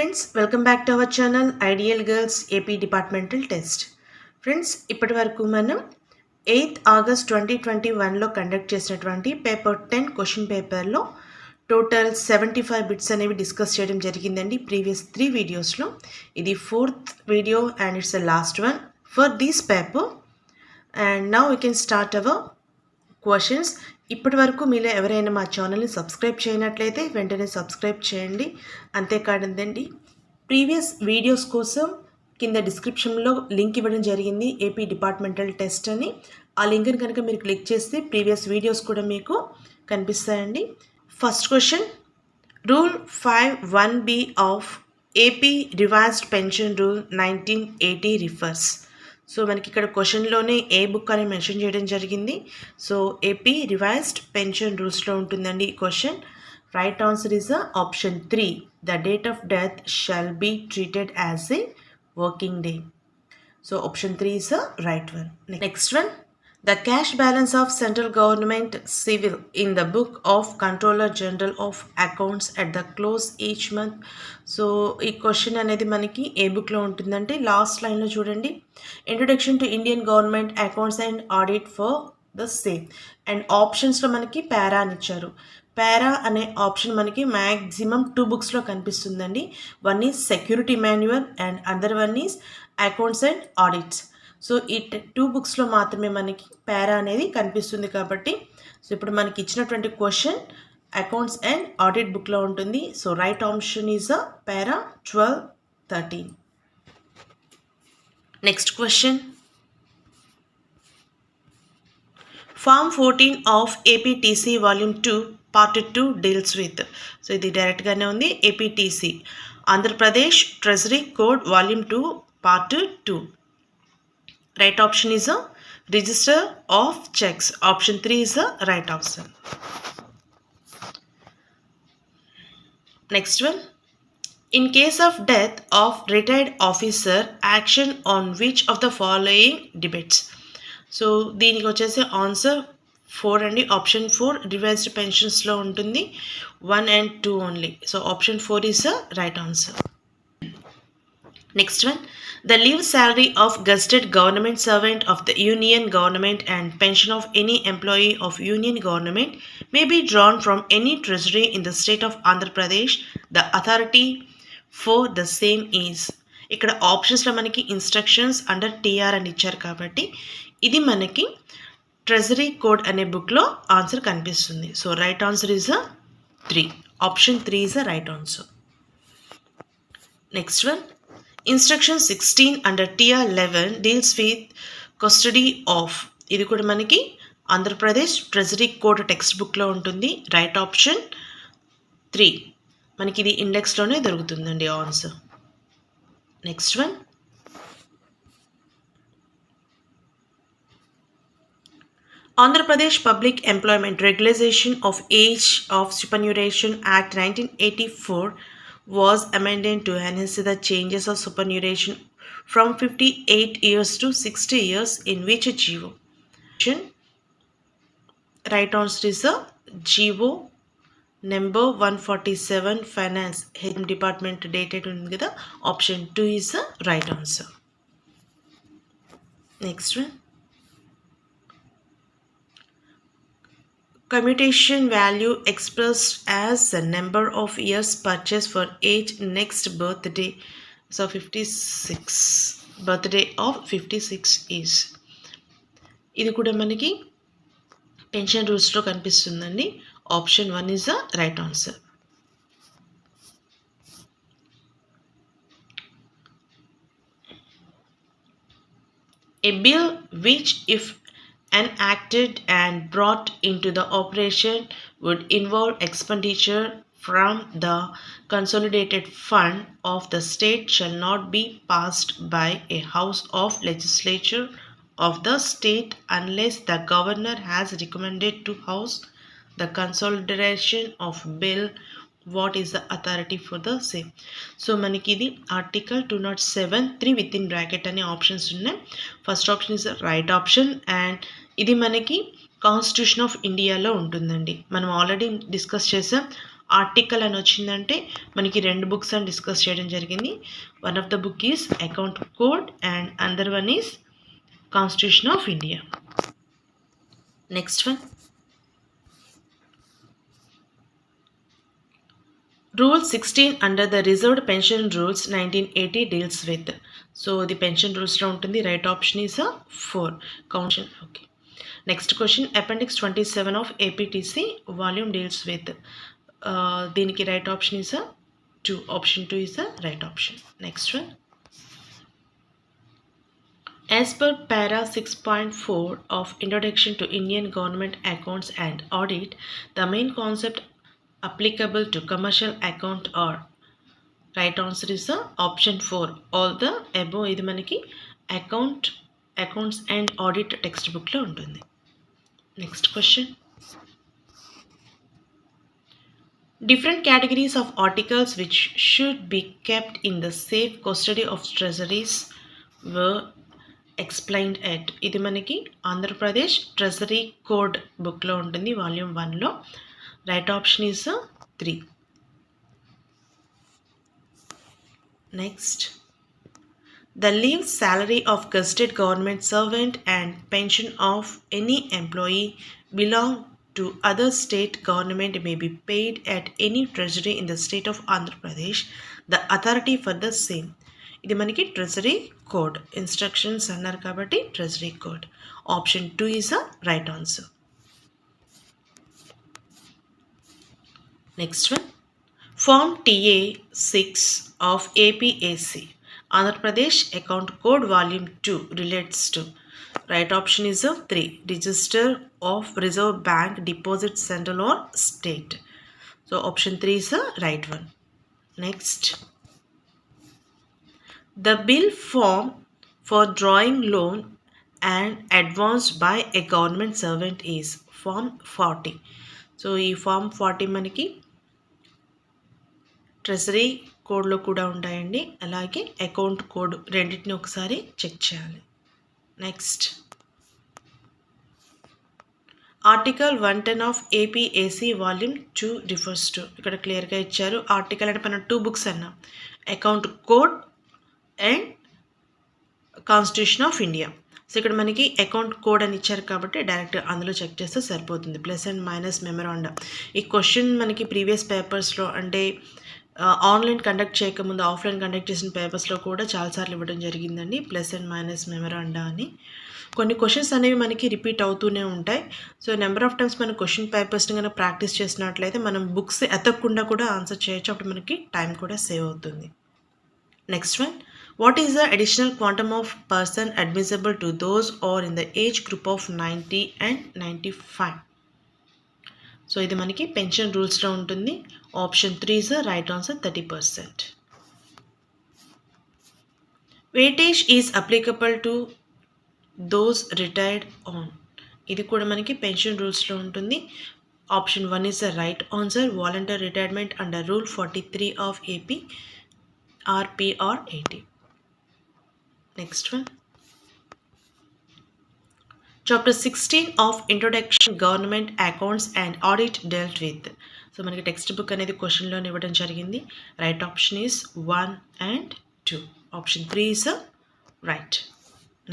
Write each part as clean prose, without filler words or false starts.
Friends welcome back to our channel ideal girls AP departmental test. Friends ఇప్పటి వరకు మనం 8th August 2021లో conduct చేసినటువంటి paper 10 question పేపర్లో total 75 bits అనేవి discuss చేయడం జరిగిందండి ప్రీవియస్ 3 వీడియోస్లో. ఇది 4th video and it's the last one for this paper. And now we can start our questions. ఇప్పటి వరకు మీలో ఎవరైనా మా ఛానల్ని సబ్స్క్రైబ్ చేయనట్లయితే వెంటనే సబ్స్క్రైబ్ చేయండి. అంతేకాదండి, ప్రీవియస్ వీడియోస్ కోసం కింద డిస్క్రిప్షన్లో లింక్ ఇవ్వడం జరిగింది, ఏపీ డిపార్ట్మెంటల్ టెస్ట్ అని. ఆ లింక్ని కనుక మీరు క్లిక్ చేస్తే ప్రీవియస్ వీడియోస్ కూడా మీకు కనిపిస్తాయండి. First question, rule 5(1)(b) of AP revised pension rule 1980 refers. So మనకి ఇక్కడ క్వశ్చన్లోనే ఏ బుక్ అని మెన్షన్ చేయడం జరిగింది. సో ఏపీ రివైజ్డ్ పెన్షన్ రూల్స్లో ఉంటుందండి ఈ question. Right answer is option 3. The date of death shall be treated as a working day. So option 3 is a right one. Next one, the cash balance of central government civil in the book of Controller General of Accounts at the close each month. So ఈ question అనేది మనకి ఏ బుక్లో ఉంటుందంటే last లైన్లో చూడండి, introduction to Indian government accounts and audit for the same. And ఆప్షన్స్లో మనకి పారా అని ఇచ్చారు. పారా అనే ఆప్షన్ మనకి మ్యాక్సిమం 2 బుక్స్లో కనిపిస్తుందండి. One is security manual and other one is accounts and audits. So ఈ 2 బుక్స్లో మాత్రమే మనకి పారా అనేది కనిపిస్తుంది కాబట్టి, సో ఇప్పుడు మనకి ఇచ్చినటువంటి క్వశ్చన్ అకౌంట్స్ అండ్ ఆడిట్ బుక్లో ఉంటుంది. So right option is a para 12, 13. Next question, form 14 of APTC volume 2 part 2 deals with. So ఇది డైరెక్ట్గానే ఉంది, APTC Andhra Pradesh treasury code volume 2 part 2. Right option is a register of checks. Option 3 is the right option. Next one, in case of death of retired officer, action on which of the following debates. So దీనికి వచ్చేసి answer 4 అండి. Option 4 revised పెన్షన్స్లో ఉంటుంది, 1 and 2 only. So option 4 is the right answer. Next one, the leave salary of gazetted government servant of the union government and pension of any employee of union government may be drawn from any treasury in the state of Andhra Pradesh. The authority for the same is. ఇక్కడ ఆప్షన్స్లో మనకి instructions under TR అని ఇచ్చారు కాబట్టి ఇది మనకి treasury code అనే బుక్లో ఆన్సర్ కనిపిస్తుంది. So right answer is 3. Option 3 is right answer. Next one, instruction 16 under TR 11 deals with custody of. ఇది కూడా మనకి ఆంధ్రప్రదేశ్ ట్రెజరీ కోడ్ టెక్స్ట్ బుక్లో ఉంటుంది. Right option 3. మనకి ఇది ఇండెక్స్లోనే దొరుకుతుందండి ఆన్సర్. Next one, Andhra Pradesh public employment regulation of age of superannuation act 1984 was amended to enhance the changes of superannuation from 58 years to 60 years in which GO. Right answer is a GO number 147 finance department dated on the option 2 is the right answer. Next one, commutation value expressed as the number of years purchased for each next birthday. So 56 birthday of 56 is. ఇది కూడా మనకి pension రూల్స్లో కనిపిస్తుందండి. Option 1 is the right answer. A bill which if enacted and brought into the operation would involve expenditure from the consolidated fund of the state shall not be passed by a house of legislature of the state unless the governor has recommended to house the consolidation of bill. What is the authority for the same? So మనకి ఇది article 207 3 with in bracket అనే options ఉన్నాయి. First option is right option and ఇది మనకి constitution of ఇండియాలో ఉంటుందండి. మనం already discuss చేసాం ఆర్టికల్ అని వచ్చిందంటే మనకి 2 బుక్స్ అని డిస్కస్ చేయడం జరిగింది. One of the book is account code and another one is constitution of India. Next one, Rule 16 under the Reserved Pension Rules 1980 deals with. So the pension rules lo untundi. Right option is a 4. Count. Okay. Next question, Appendix 27 of APTC volume deals with. Deeniki right option is a 2. Option 2 is the right option. Next one. As per para 6.4 of Introduction to Indian Government Accounts and Audit, the main concept applicable to commercial account or right answer is the option 4. All the above ఇది మనకి accounts and audit textbook లో ఉంటుంది. Next question. Different categories of articles which should be kept in the safe custody of treasuries were explained at. ఇది మనకి Andhra Pradesh treasury code book లో ఉంటుంది, volume 1 లో. Right option is 3. Next, the leave salary of gazetted government servant and pension of any employee belong to other state government may be paid at any treasury in the state of Andhra Pradesh, the authority for the same. ఇది మనకి treasury code instructions అన్నారు కాబట్టి treasury code. Option 2 is a right answer. Next one, Form TA 6 of APAC, Andhra Pradesh Account Code Volume 2 relates to. Right option is a 3. Register of Reserve Bank Deposit Central or State. So option 3 is a right one. Next, the bill form for drawing loan and advance by a government servant is Form 40. So ఈ form 40 మనకి treasury కోడ్లో కూడా ఉంటాయండి, అలాగే account code రెండింటిని ఒకసారి check చేయాలి. Next, article 110 of APAC volume 2 refers to. ఇక్కడ క్లియర్గా ఇచ్చారు. ఆర్టికల్ అంటే మనం 2 బుక్స్ అన్నాం, account code and constitution of India. So ఇక్కడ మనకి అకౌంట్ కోడ్ అని ఇచ్చారు కాబట్టి డైరెక్ట్ అందులో చెక్ చేస్తే సరిపోతుంది. Plus and minus memoranda. ఈ క్వశ్చన్ మనకి ప్రీవియస్ పేపర్స్లో అంటే ఆన్లైన్ కండక్ట్ చేయకముందు ఆఫ్లైన్ కండక్ట్ చేసిన పేపర్స్లో కూడా చాలాసార్లు ఇవ్వడం జరిగిందండి, ప్లస్ అండ్ మైనస్ మెమరాండా అని. కొన్ని క్వశ్చన్స్ అనేవి మనకి రిపీట్ అవుతూనే ఉంటాయి. సో నెంబర్ ఆఫ్ టైమ్స్ మనం క్వశ్చన్ పేపర్స్ని కనుక ప్రాక్టీస్ చేసినట్లయితే మనం బుక్స్ ఎతకకుండా కూడా ఆన్సర్ చేయొచ్చు, అప్పుడు మనకి టైం కూడా సేవ్ అవుతుంది. Next one, what is the additional quantum of person admissible to those or in the age group of 90 and 95? So ఇది మనకి పెన్షన్ రూల్స్లో ఉంటుంది. Option 3 is the right answer, 30%. Weightage is applicable to those retired on. ఇది కూడా మనకి pension రూల్స్లో ఉంటుంది. Option 1 is the right answer, voluntary retirement under rule 43 of AP RPR 80. Next one, Chapter 16 of Introduction Government Accounts and Audit dealt with. So మనకి text book అనేది క్వశ్చన్లో ఇవ్వడం జరిగింది. Right option is 1 and 2. Option 3 is right.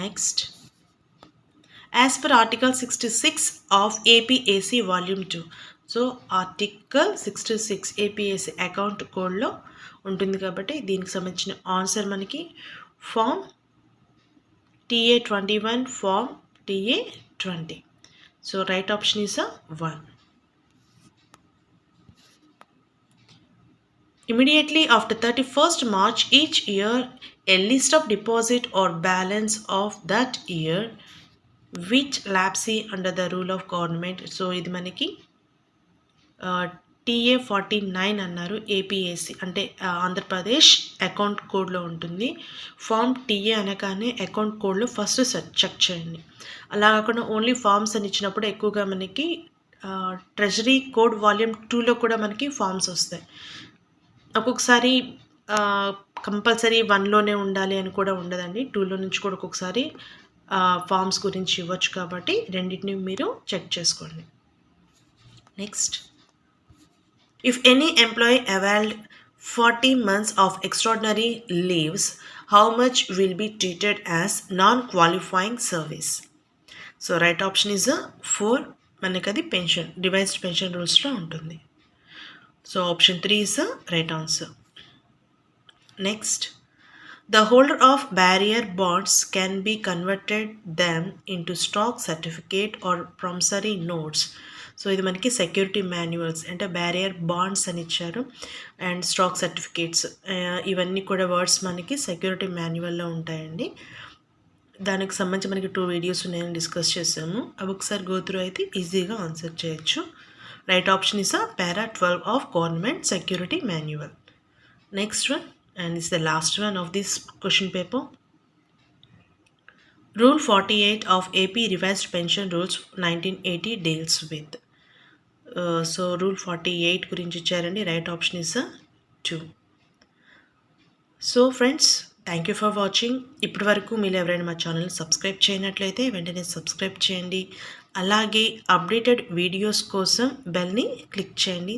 Next, as per Article 66 of APAC Volume 2. So article 66 APAC account కోడ్లో ఉంటుంది కాబట్టి దీనికి సంబంధించిన ఆన్సర్ మనకి form TA 21, form TA 20. So right option is 1. Immediately after 31st March each year, a list of deposit or balance of that year which lapsee under the rule of government. So ఇది మనకి TA 49 అన్నారు. APAC అంటే Andhra Pradesh account కోడ్లో ఉంటుంది. Form TA అనగానే account కోడ్లో first check చేయండి. అలా కాకుండా ఓన్లీ ఫామ్స్ అని ఇచ్చినప్పుడు ఎక్కువగా మనకి ట్రెజరీ కోడ్ వాల్యూమ్ 2లో కూడా మనకి ఫామ్స్ వస్తాయి. ఒక్కొక్కసారి కంపల్సరీ 1లోనే ఉండాలి అని కూడా ఉండదండి, 2లో నుంచి కూడా ఒక్కొక్కసారి ఫామ్స్ గురించి ఇవ్వచ్చు కాబట్టి రెండింటిని మీరు చెక్ చేసుకోండి. Next, If any employee availed 40 months of extraordinary leaves, how much will be treated as non-qualifying service? So right option is 4. మనకి అది పెన్షన్ డివైస్డ్ పెన్షన్ రూల్స్లో ఉంటుంది. So option 3 is right answer. Next, the holder of barrier bonds can be converted them into stock certificate or promissory notes. So ఇది మనకి security manuals అంటే barrier bonds అని ఇచ్చారు and stock certificates, ఇవన్నీ కూడా words మనకి security మాన్యువల్లో ఉంటాయండి. దానికి సంబంధించి మనకి 2 వీడియోస్ ఉన్నాయని డిస్కస్ చేసాము. అవి ఒకసారి గోత్రూ అయితే ఈజీగా ఆన్సర్ చేయొచ్చు. Right option is para 12 of government security manual. Next one, and it's the last one of this question paper. Rule 48 of AP Revised Pension Rules 1980 deals with. So Rule 48 గురించి ఇచ్చారండి. Right option is 2. So friends, thank you for watching. ఇప్పటి వరకు మీరు ఎవరైనా మా ఛానల్ని subscribe చేయనట్లయితే వెంటనే subscribe చేయండి. అలాగే అప్డేటెడ్ వీడియోస్ కోసం బెల్ని క్లిక్ చేయండి.